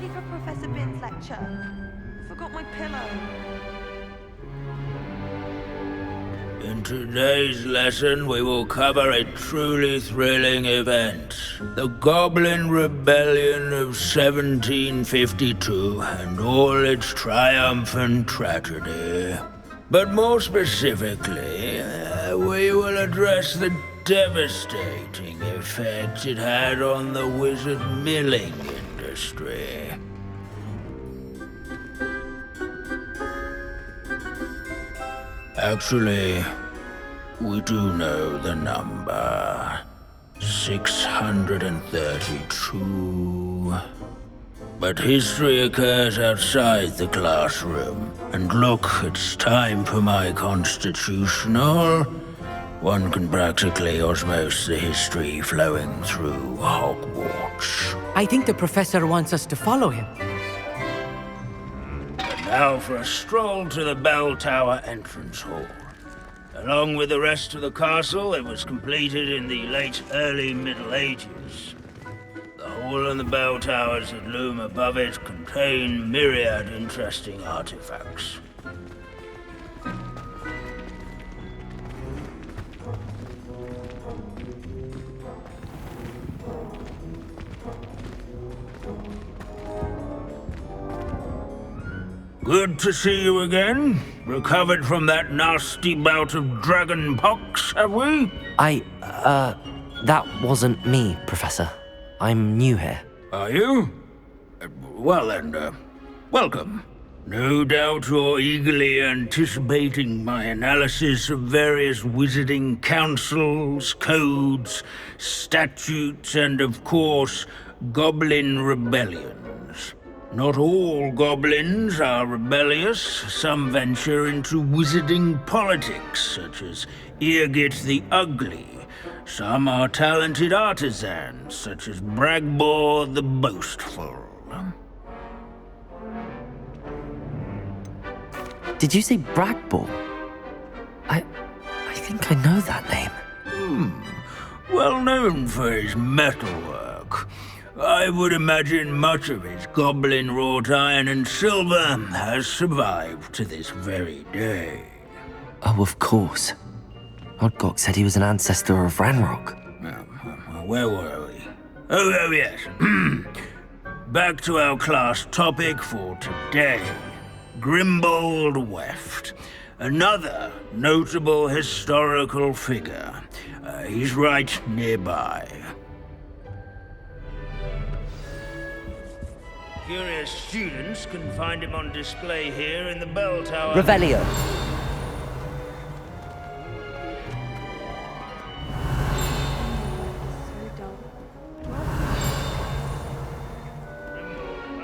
ready for Professor Bin's lecture? Forgot my pillow. In today's lesson, we will cover a truly thrilling event. The Goblin Rebellion of 1752 and all its triumphant tragedy. But more specifically, we will address the devastating effect it had on the wizard milling industry. Actually, we do know the number. 632. But history occurs outside the classroom. And look, it's time for my constitutional. One can practically osmose the history flowing through Hogwarts. I think the professor wants us to follow him. Now for a stroll to the bell tower entrance hall. Along with the rest of the castle, it was completed in the early Middle Ages. The hall and the bell towers that loom above it contain myriad interesting artifacts. Good to see you again. Recovered from that nasty bout of dragon pox, have we? That wasn't me, Professor. I'm new here. Are you? Well then, welcome. No doubt you're eagerly anticipating my analysis of various wizarding councils, codes, statutes, and of course, goblin rebellions. Not all goblins are rebellious. Some venture into wizarding politics, such as Eargit the Ugly. Some are talented artisans, such as Bragbor the Boastful. Did you say Bragbor? I think I know that name. Well known for his metalwork. I would imagine much of his goblin wrought iron and silver has survived to this very day. Oh, of course. Odgok said he was an ancestor of Ranrock. Where were we? Oh yes. Back to our class topic for today. Grimbold Weft. Another notable historical figure. He's right nearby. Curious students can find him on display here in the bell tower. Revelio.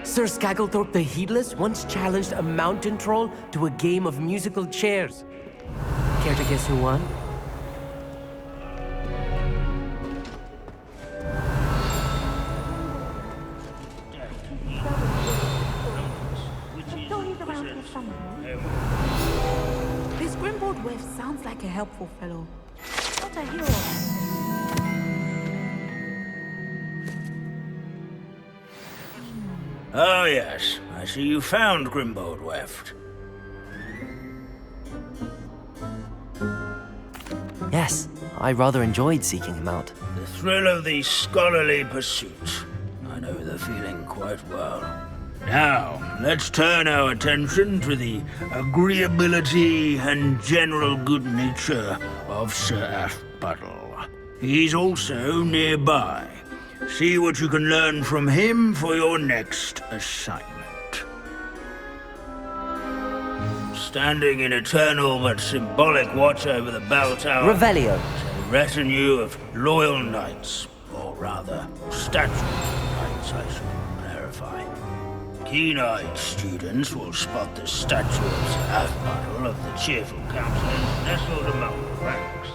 Sir Skagglethorpe the Heedless once challenged a mountain troll to a game of musical chairs. Care to guess who won? This Grimbold Weft sounds like a helpful fellow. What a hero. Oh yes, I see you found Grimbold Weft. Yes, I rather enjoyed seeking him out. The thrill of the scholarly pursuit. I know the feeling quite well. Now, let's turn our attention to the agreeability and general good nature of Sir Aphbuttle. He's also nearby. See what you can learn from him for your next assignment. Standing in eternal but symbolic watch over the bell tower... Revelio. ...is a retinue of loyal knights, or rather, statues of knights, I should clarify. Keen-eyed students will spot the statue of Sir Aphbuttle of the Cheerful Countenance nestled among the ranks.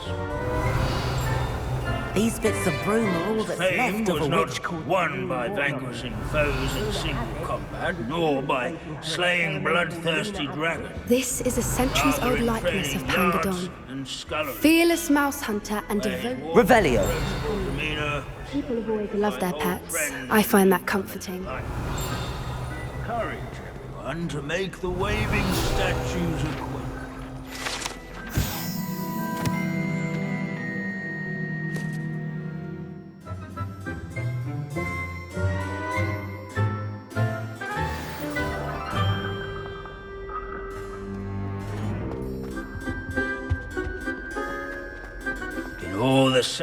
These bits of broom are all that's Fame left of was a not witch called... won by vanquishing foes in single combat, nor by slaying bloodthirsty dragons. This is a centuries-old likeness of Pangadon. Fearless mouse hunter and devoted... Revelio. People have always loved their pets. I find that comforting. encourage everyone to make the waving statues a quick.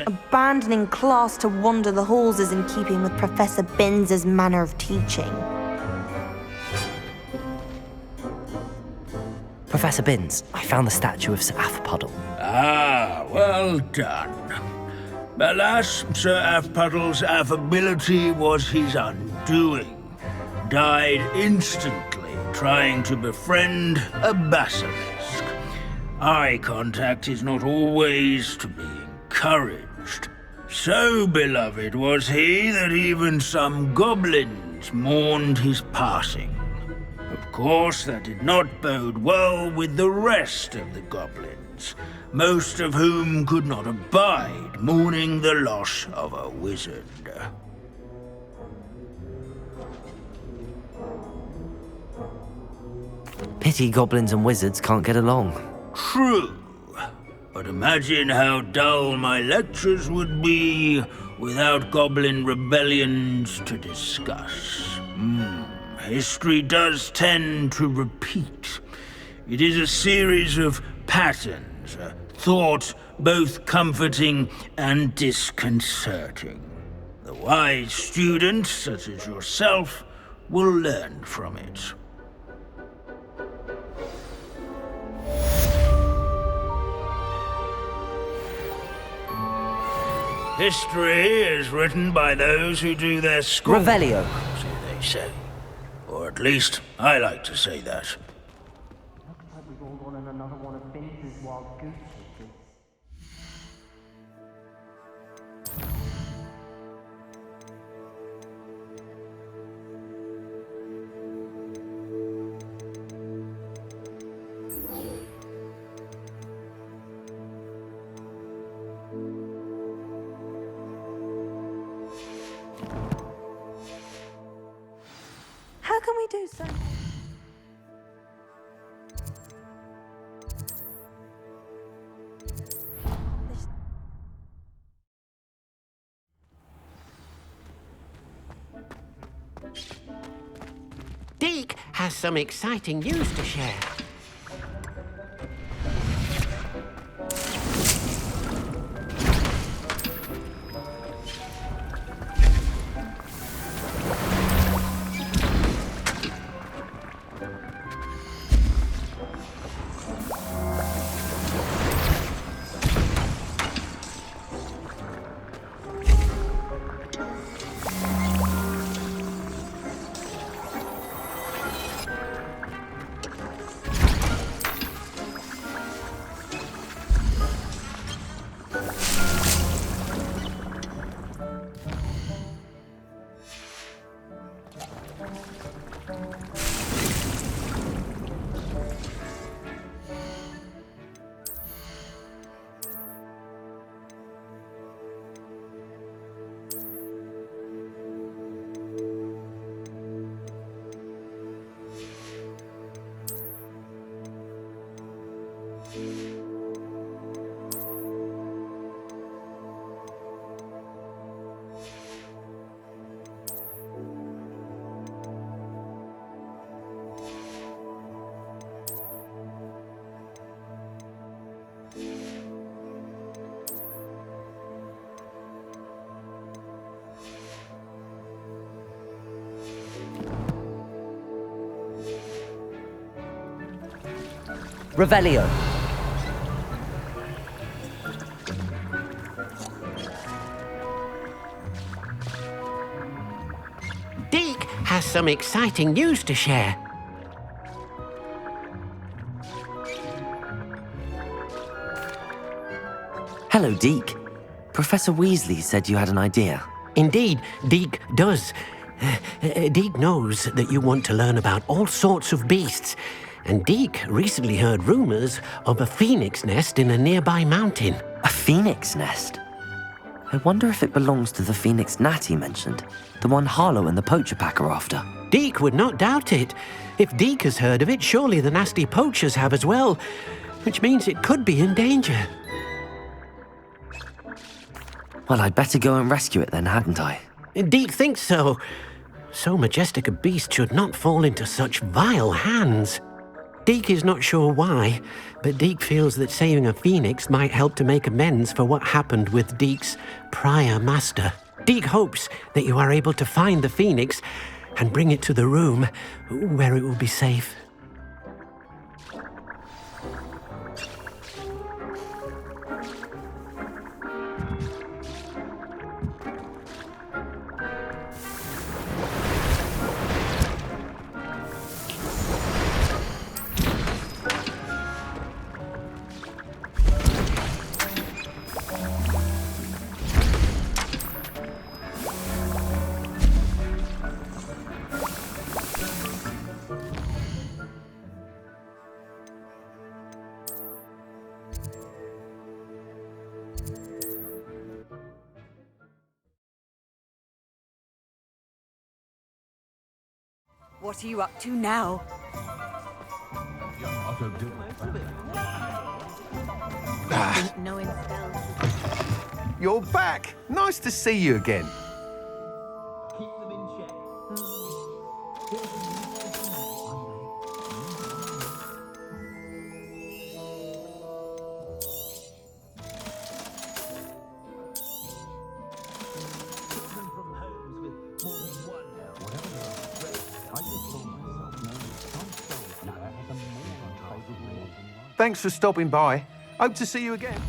Abandoning class to wander the halls is in keeping with Professor Binns' manner of teaching. Professor Binns, I found the statue of Sir Afpuddle. Ah, well done. Alas, Sir Afpuddle's affability was his undoing. Died instantly trying to befriend a basilisk. Eye contact is not always to be encouraged. So beloved was he that even some goblins mourned his passing. Of course, that did not bode well with the rest of the goblins, most of whom could not abide mourning the loss of a wizard. Pity goblins and wizards can't get along. True. But imagine how dull my lectures would be without goblin rebellions to discuss. History does tend to repeat. It is a series of patterns, a thought both comforting and disconcerting. The wise student, such as yourself, will learn from it. History is written by those who do their school. Revelio. So they say. Or at least, I like to say that. Looks like we've all gone on another one of Binns' wild goose chases. How can we do so? Deke has some exciting news to share. Revelio. Deke has some exciting news to share. Hello, Deke. Professor Weasley said you had an idea. Indeed, Deke does. Deke knows that you want to learn about all sorts of beasts, and Deke recently heard rumors of a phoenix nest in a nearby mountain. A phoenix nest? I wonder if it belongs to the Phoenix Natty mentioned, the one Harlow and the Poacher Pack are after. Deek would not doubt it. If Deek has heard of it, surely the nasty poachers have as well, which means it could be in danger. Well, I'd better go and rescue it then, hadn't I? Deek thinks so. So majestic a beast should not fall into such vile hands. Deek is not sure why, but Deek feels that saving a phoenix might help to make amends for what happened with Deek's prior master. Deek hopes that you are able to find the phoenix and bring it to the room where it will be safe. What are you up to now? You're back! Nice to see you again. Thanks for stopping by. Hope to see you again.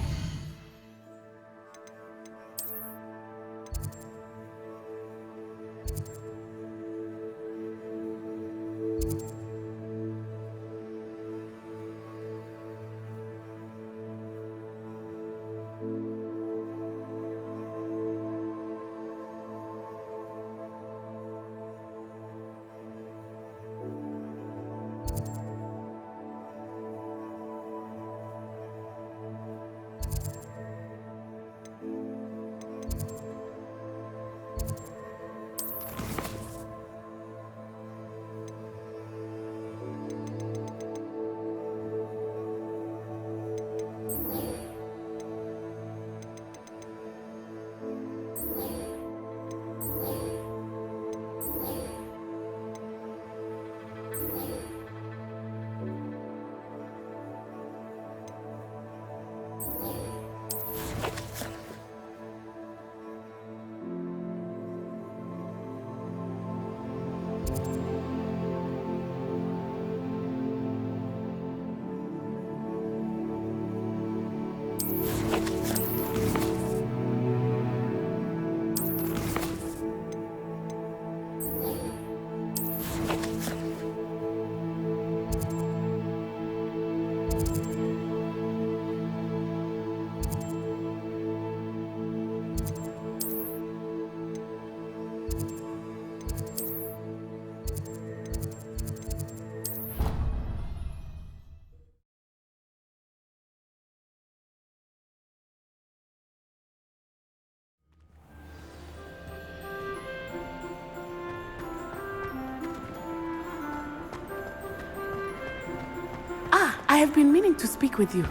I have been meaning to speak with you.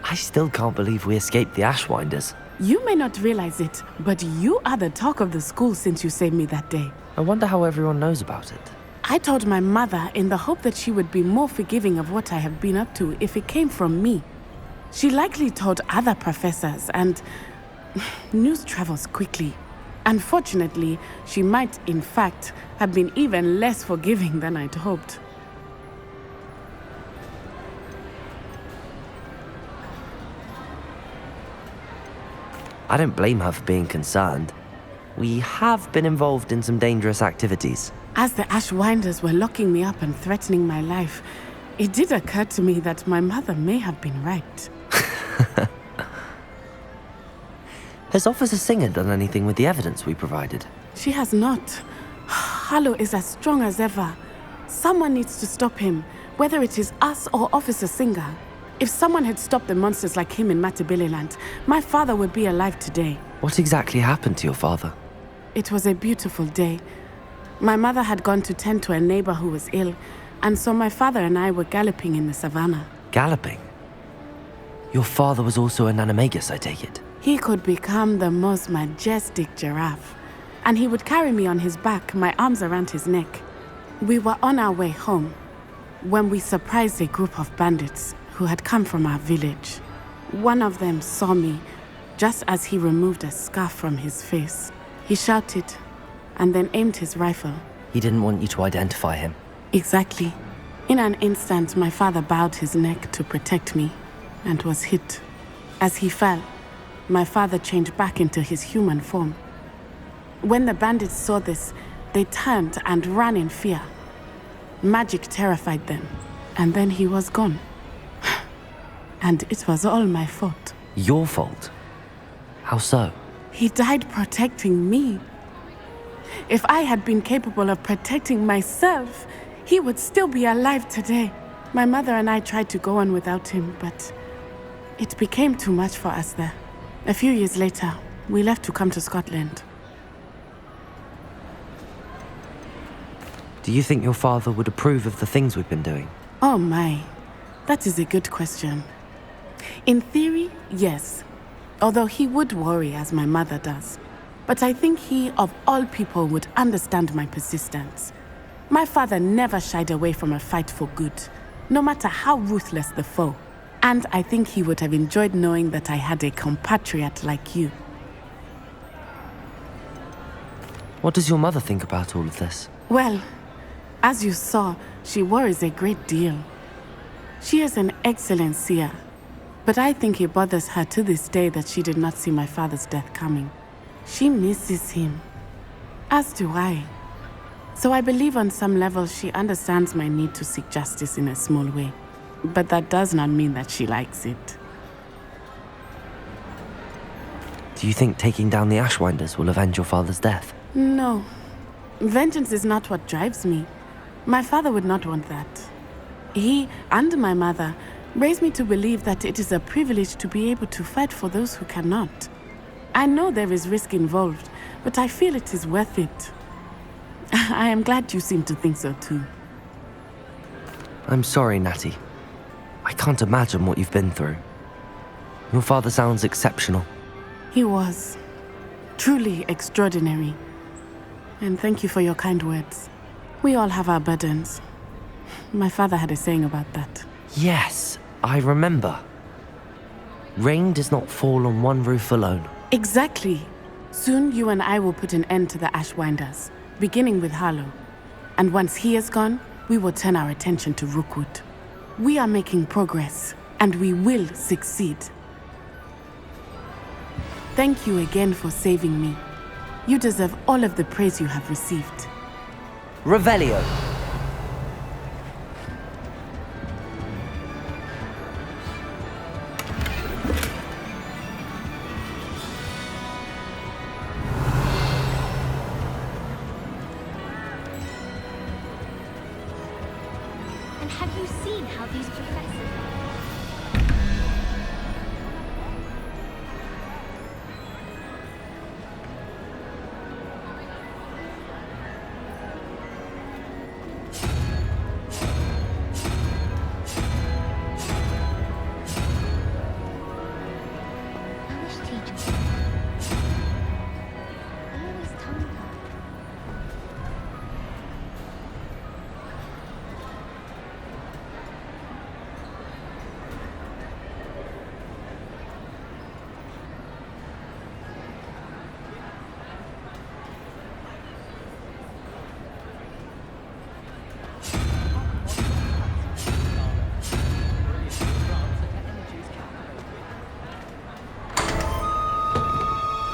I still can't believe we escaped the Ashwinders. You may not realize it, but you are the talk of the school since you saved me that day. I wonder how everyone knows about it. I told my mother in the hope that she would be more forgiving of what I have been up to if it came from me. She likely told other professors, and news travels quickly. Unfortunately, she might, in fact, have been even less forgiving than I'd hoped. I don't blame her for being concerned. We have been involved in some dangerous activities. As the Ashwinders were locking me up and threatening my life, it did occur to me that my mother may have been right. Has Officer Singer done anything with the evidence we provided? She has not. Harlow is as strong as ever. Someone needs to stop him, whether it is us or Officer Singer. If someone had stopped the monsters like him in Matabeleland, my father would be alive today. What exactly happened to your father? It was a beautiful day. My mother had gone to tend to a neighbor who was ill, and so my father and I were galloping in the savannah. Galloping? Your father was also an animagus, I take it? He could become the most majestic giraffe, and he would carry me on his back, my arms around his neck. We were on our way home when we surprised a group of bandits who had come from our village. One of them saw me just as he removed a scarf from his face. He shouted and then aimed his rifle. He didn't want you to identify him. Exactly. In an instant, my father bowed his neck to protect me and was hit. As he fell, my father changed back into his human form. When the bandits saw this, they turned and ran in fear. Magic terrified them, and then he was gone. And it was all my fault. Your fault? How so? He died protecting me. If I had been capable of protecting myself, he would still be alive today. My mother and I tried to go on without him, but it became too much for us there. A few years later, we left to come to Scotland. Do you think your father would approve of the things we've been doing? Oh my, that is a good question. In theory, yes. Although he would worry as my mother does. But I think he, of all people, would understand my persistence. My father never shied away from a fight for good, no matter how ruthless the foe. And I think he would have enjoyed knowing that I had a compatriot like you. What does your mother think about all of this? Well, as you saw, she worries a great deal. She is an excellent seer, but I think it bothers her to this day that she did not see my father's death coming. She misses him, as do I. So I believe on some level she understands my need to seek justice in a small way. But that does not mean that she likes it. Do you think taking down the Ashwinders will avenge your father's death? No. Vengeance is not what drives me. My father would not want that. He and my mother raised me to believe that it is a privilege to be able to fight for those who cannot. I know there is risk involved, but I feel it is worth it. I am glad you seem to think so too. I'm sorry, Natty. I can't imagine what you've been through. Your father sounds exceptional. He was. Truly extraordinary. And thank you for your kind words. We all have our burdens. My father had a saying about that. Yes, I remember. Rain does not fall on one roof alone. Exactly. Soon you and I will put an end to the Ashwinders, beginning with Harlow. And once he is gone, we will turn our attention to Rookwood. We are making progress, and we will succeed. Thank you again for saving me. You deserve all of the praise you have received. Revelio. And have you seen how these professors...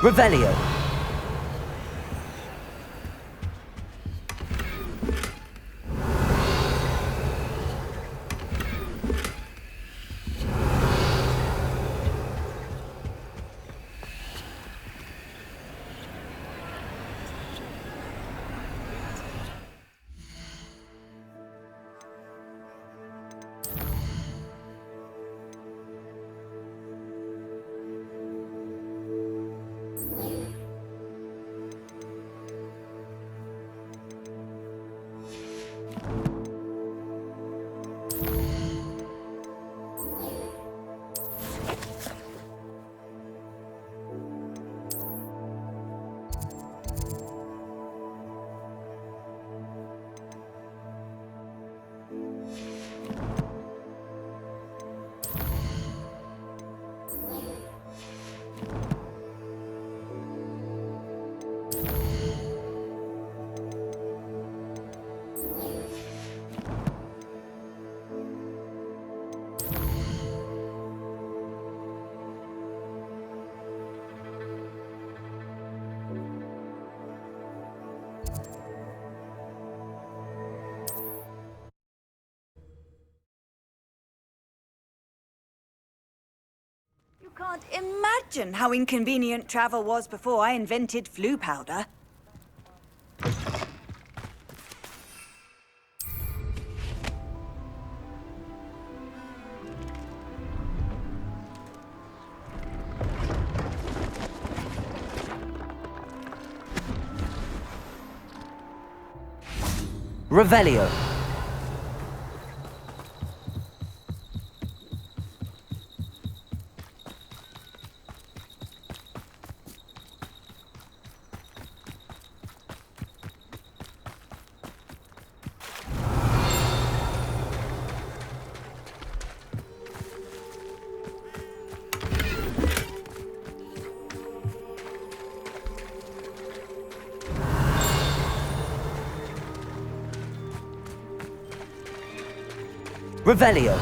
Revelio. Can't imagine how inconvenient travel was before I invented flu powder. Revelio. Revelio.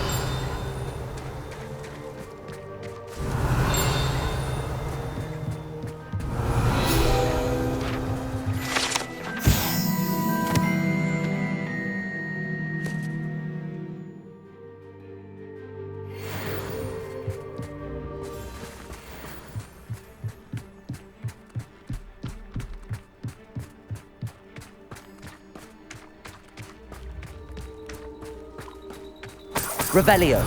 Revelio.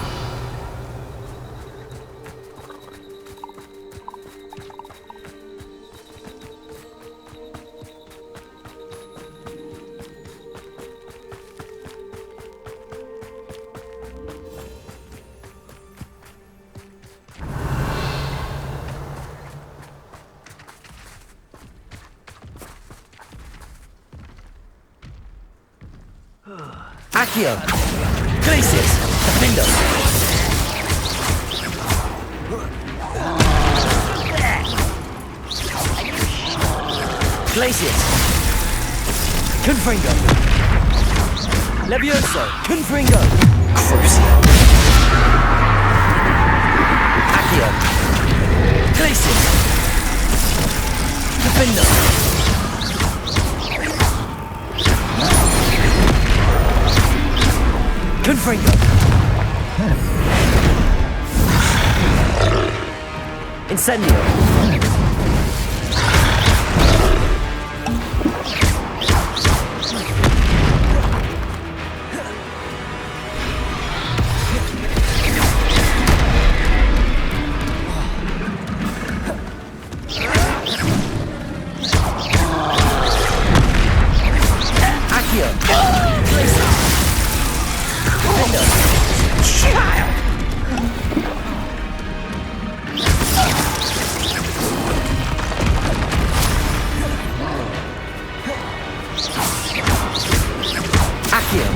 Accio. Glacius. Defendo. Glacius. Confringo. Levioso. Confringo. Crucio. Accio. Glacius. Defendo. Confringo. Incendio. Accio. Accio.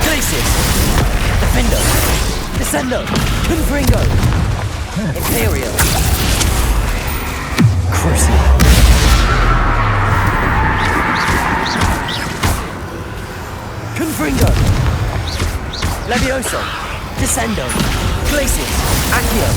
Glacius. Defendo. Descendo. Confringo. Imperio. Crucio. Confringo. Levioso. Descendo. Glacius. Accio.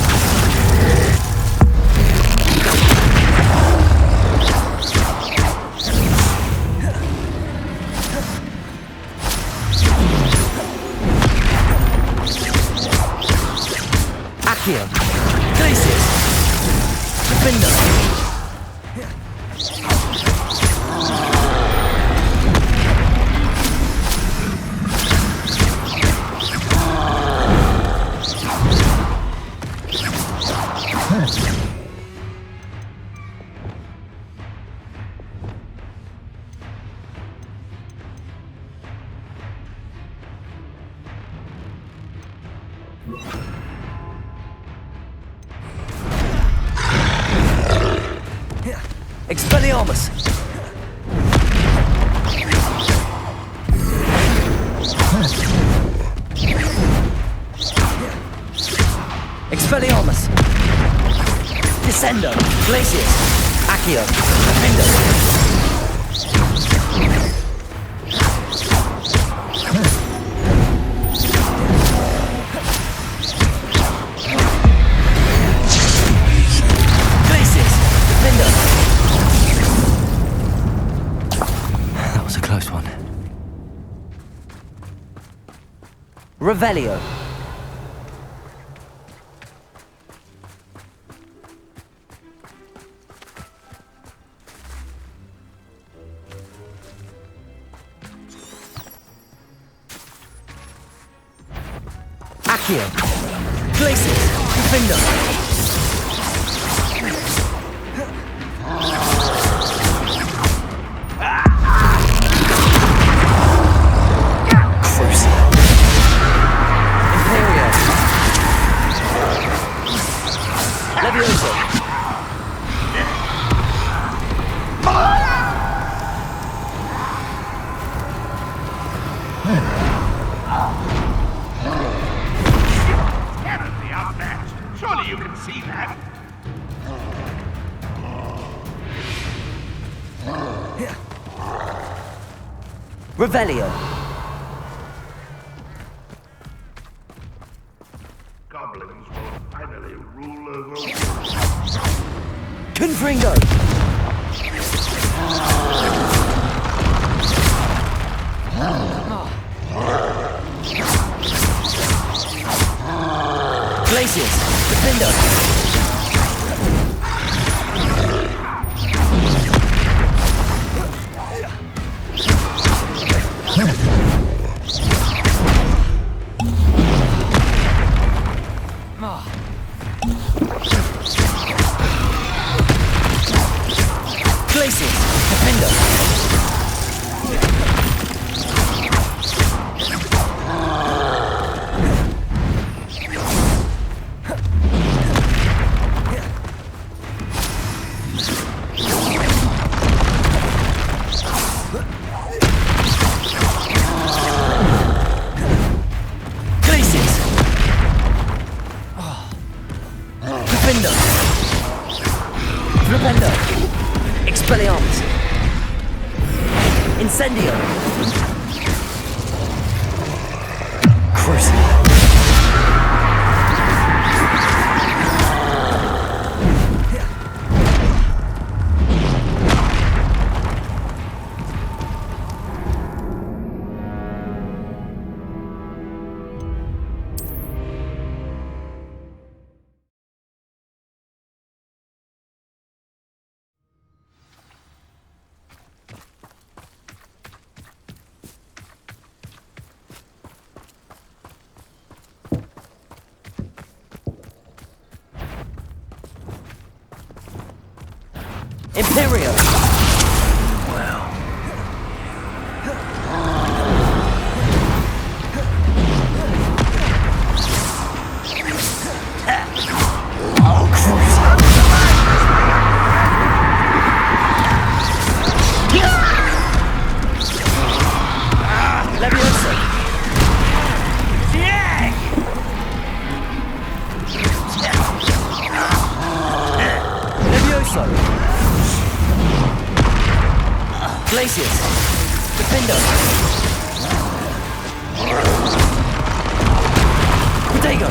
Accio. Glacius. Defendo. Expelliarmus! Expelliarmus! Descendo! Glacius! Accio! Defendo! Glacius! Defendo! That was a close one. Revelio. Accio. Glacius. Defender. Surely you can see that. Revelio. Goblins will finally rule over. Confringo. Glacius. Defender. Glacius. Defender. Expelliarmus. Incendio. Crucible. Imperio. Wow. Leviosa. Leviosa. Glacius. Defender. Protego.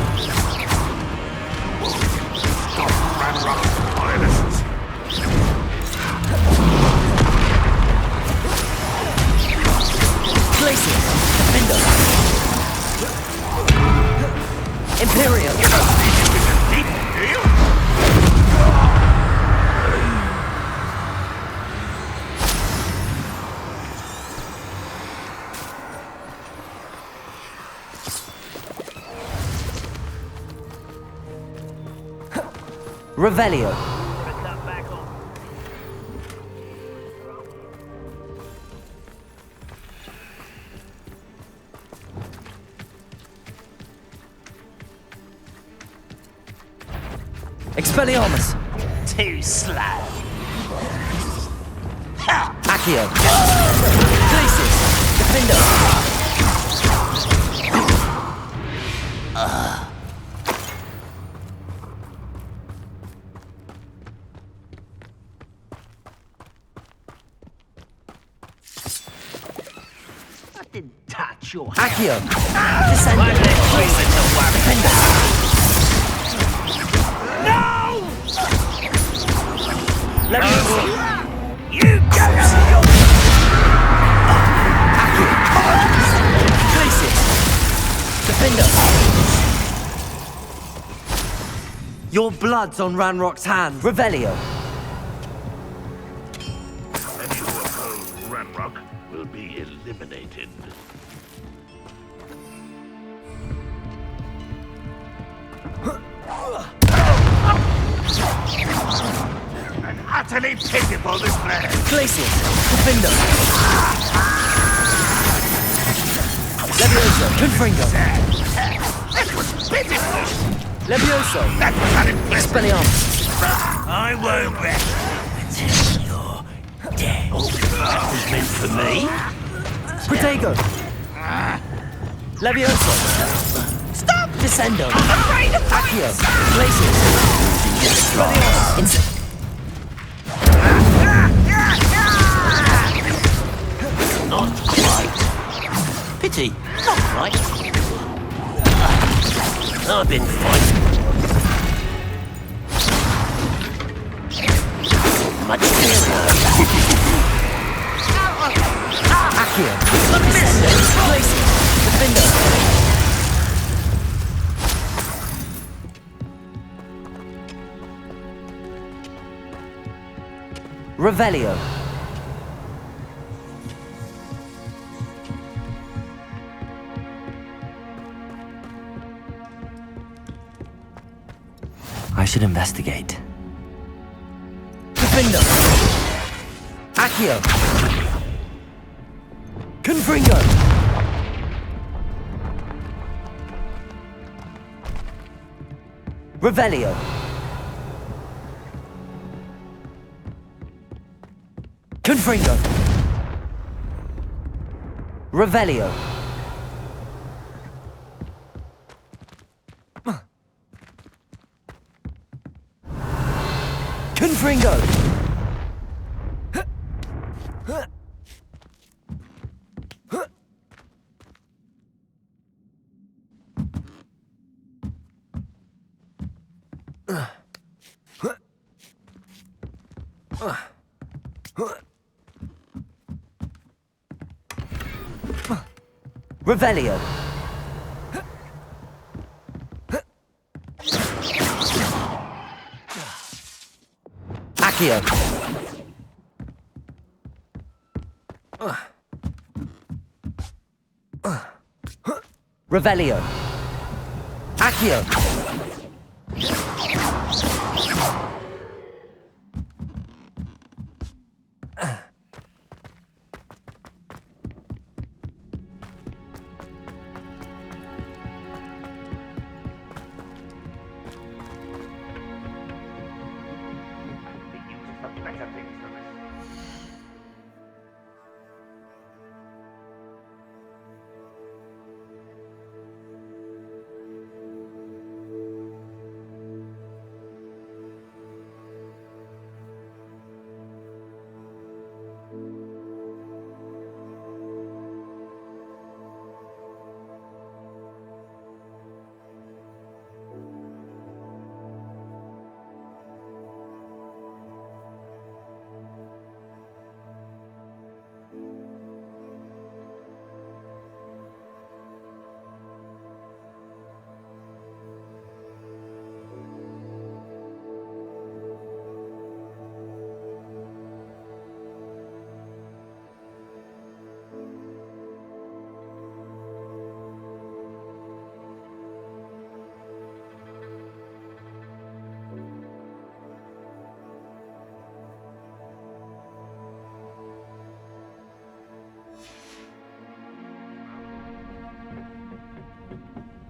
Glacius. Defender. Imperial. Revelio. Expelliarmus. Too slow. Accio. Glacius. Defender. Touch your Accio. Descender. Defender. No! Leviosa. You go! Accio. Glacius. Defender. Your blood's on Ranrock's hands. Revelio. Any who oppose Ranrock will be eliminated. An utterly pitiful display. Glacius, Defender. Levioso, Confringo. That was pitiful. Levioso. That was unimpressive. Expelliarmus. I won't rest until you're dead. That was meant for me. Protego. Levioso. Stop! Descendo. I'm afraid of Accio. Glacius. Expelliarmus. Not quite. Pity. Not quite. I've been fighting. Much clearer. Accio. Glacius. Defender. Revelio. I should investigate. Defender. Accio. Confringo. Revelio. Confringo. Revelio. Confringo. Revelio. Accio. Revelio. Accio. Better things than this.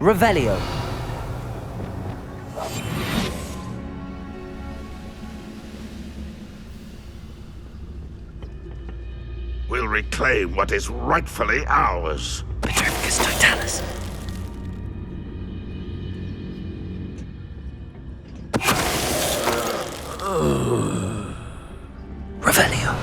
Revelio. We'll reclaim what is rightfully ours. Petrificus Totalis. Revelio.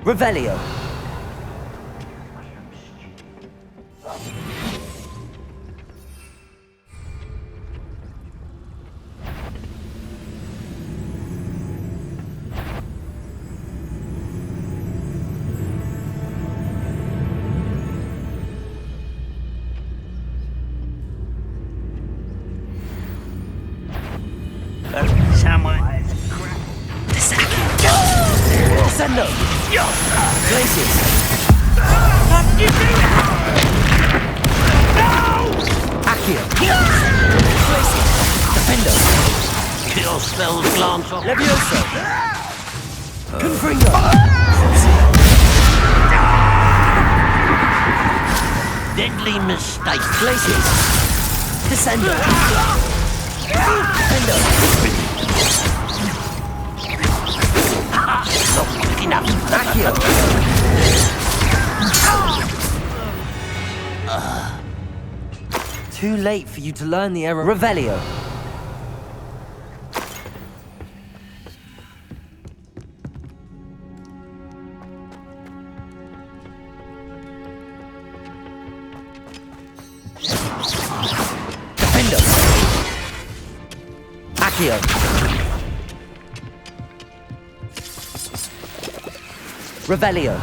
Revelio. Descendo! Glacius! How did you do that? Accio! Glacius! Defendo! Kill spells glance off. Levioso! Confringo! Deadly mistake. Glacius! Descendo! Defendo! Not quick enough. Accio! Too late for you to learn the error. Revelio! Defendo! Accio! Revelio!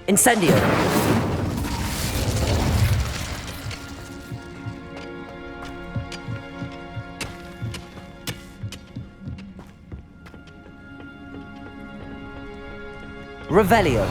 Incendio! Revelio!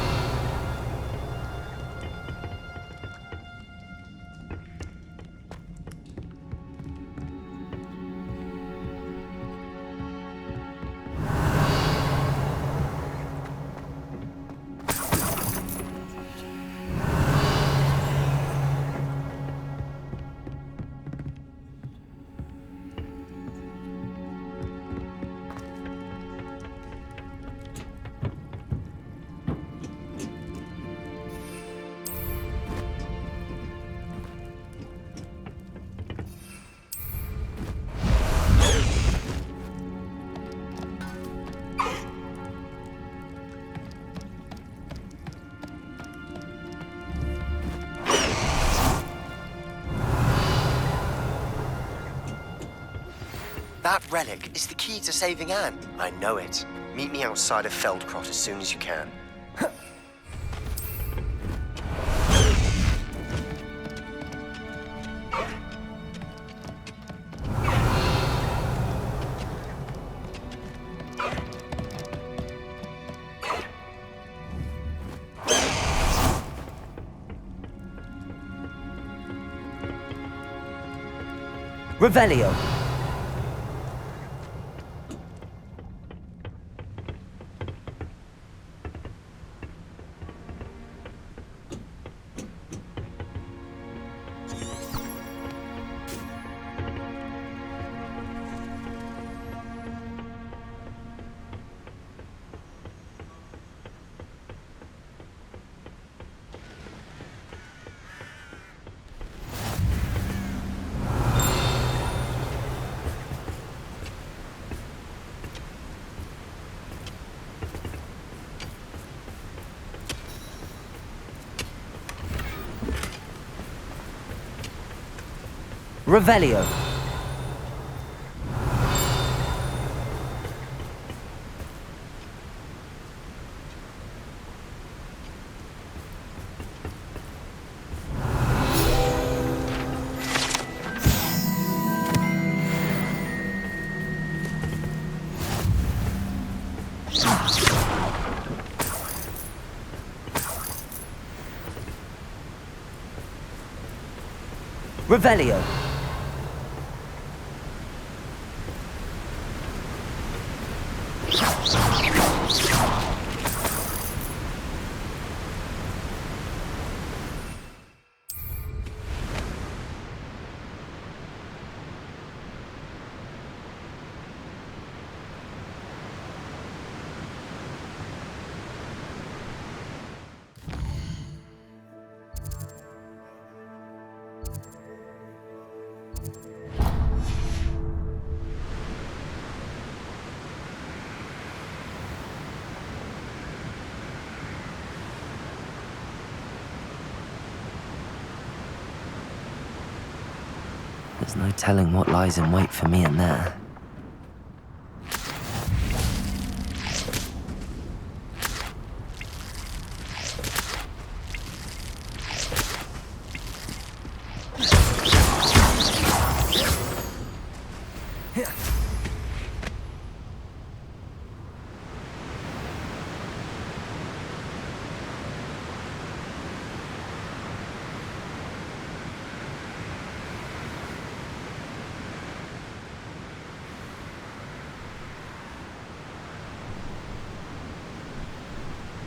That relic is the key to saving Anne. I know it. Meet me outside of Feldcroft as soon as you can. Revelio! Revelio! Revelio! There's no telling what lies in wait for me in there.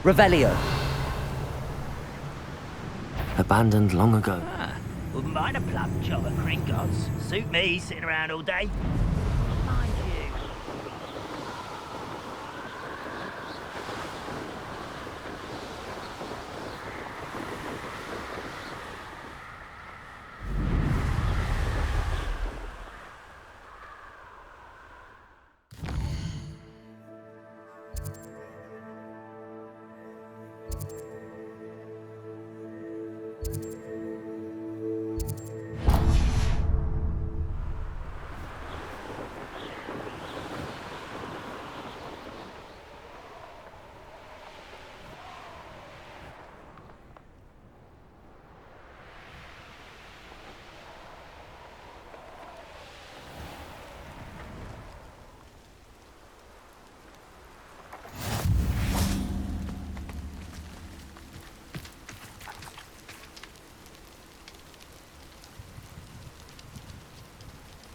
Revelio. Abandoned long ago. Wouldn't mind a plum job at Gringotts. Suit me, sitting around all day.